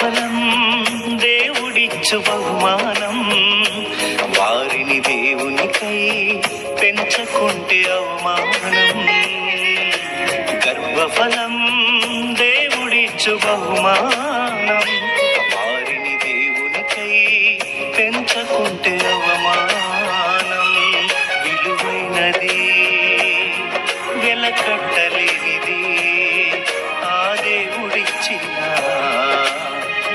గర్భఫలం దేవుడిచ్చు బహుమానం, వారిని దేవునికై పెంచకుంటే అవమానం. గర్భఫలం దేవుడిచ్చు బహుమానం, వారిని దేవునికై పెంచకుంటే అవమానం. విలువైనది వెలకట్టలేనిది ఆ దేవుడిచ్చిన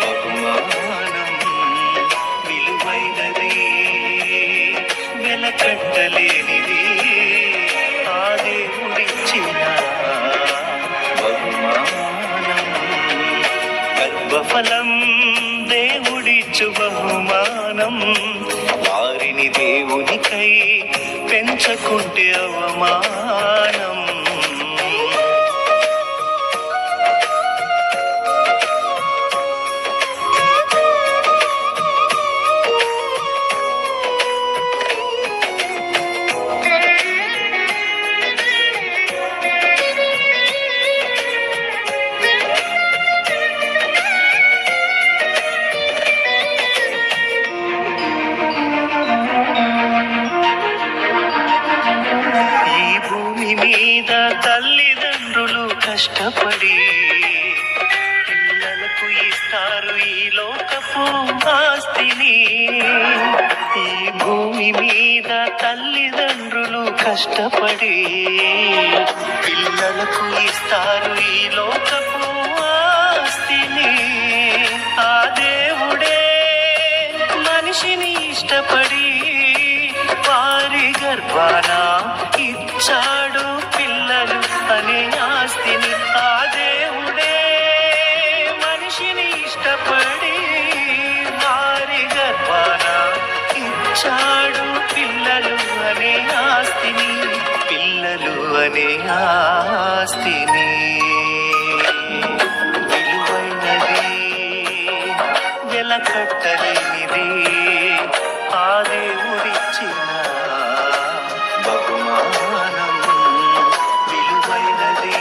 బహుమానం. విలువైనది వెలకట్టలేనిది ఆ దేవుడిచ్చిన బహుమానం. గర్భఫలం దేవుడిచ్చు బహుమానం, వారిని దేవునికై పెంచకుంటే అవమానం. మీద తల్లిదండ్రులు కష్టపడి పిల్లలకు ఇస్తారు ఈ లోకపు ఆస్తిని. ఈ భూమి మీద తల్లిదండ్రులు కష్టపడి పిల్లలకు ఇస్తారు ఈ లోకపు ఆస్తిని. ఆ దేవుడే మనిషిని ఇష్టపడి వారి గర్భాన ఇచ్చాడు పిల్లలు అనే ఆస్తిని. ఆ దేవుడే మనిషిని ఇష్టపడి వారి గర్భాన ఇచ్చాడు పిల్లలు అనే ఆస్తిని, పిల్లలు అనే ఆస్తిని. విలువైనది వెలకట్టలేనిది ఆ దేవుడిచ్చిన బహుమానం. విలువైనది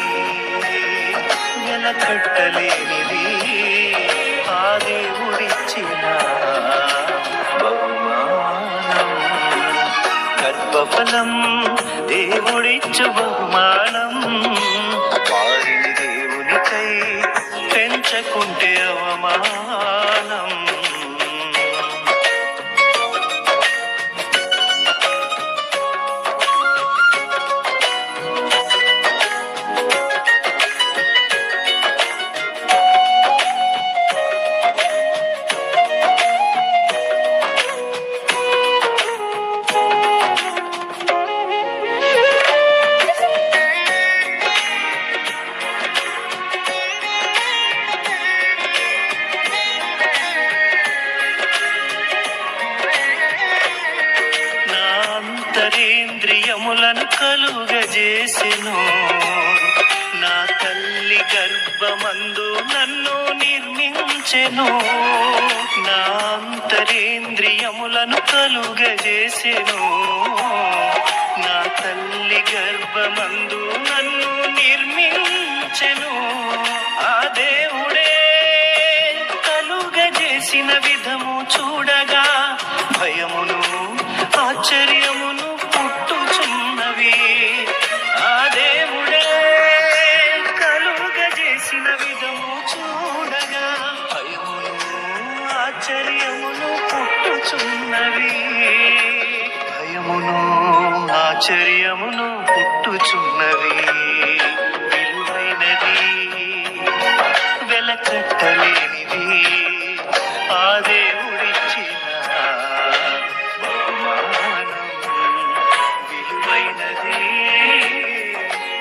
వెలకట్టలేనిది ఆ దేవుడిచ్చిన బహుమానం. గర్భఫలం దేవుడిచ్చు బహుమానం, వారిని దేవునికై పెంచకుంటే అవమానం. అంతరేంద్రియములను కలుగజేసెను, నా తల్లి గర్భమందు నన్ను నిర్మించెను. నా అంతరేంద్రియములను కలుగజేసెను, నా తల్లి గర్భమందు నన్ను నిర్మించెను. ఆ దేవుడే కలుగజేసిన విధము చూడగా భయమును ఆశ్చర్యమును పుట్టుచున్నవి. ఆ దేవుడే కలుగజేసిన విధము చూడగా భయమును ఆశ్చర్యమును పుట్టుచున్నవి. భయమును ఆశ్చర్యమును పుట్టుచున్నవి. విలువైనది వెలకట్టలేనిది ఆ దేవుడిచ్చిన బహుమానం. విలువైనది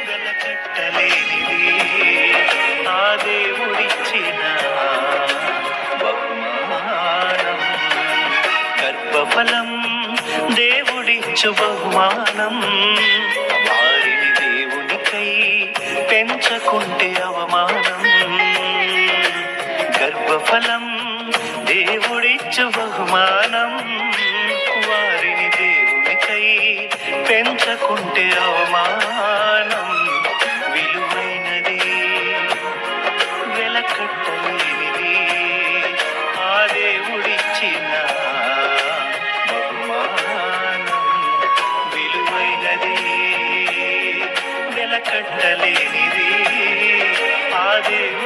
వెలకట్టలేనిది ఆ దేవుడిచ్చిన బహుమానం. గర్భఫలం దేవుడిచ్చు బహుమానం, వారిని దేవునికై పెంచకుంటే అవమానం. గర్భఫలం దేవుడిచ్చు బహుమానం, వారిని దేవునికై పెంచకుంటే అవమానం. విలువైనది వెలకట్టలేనిది కట్టలేనిది ఆ దేవుని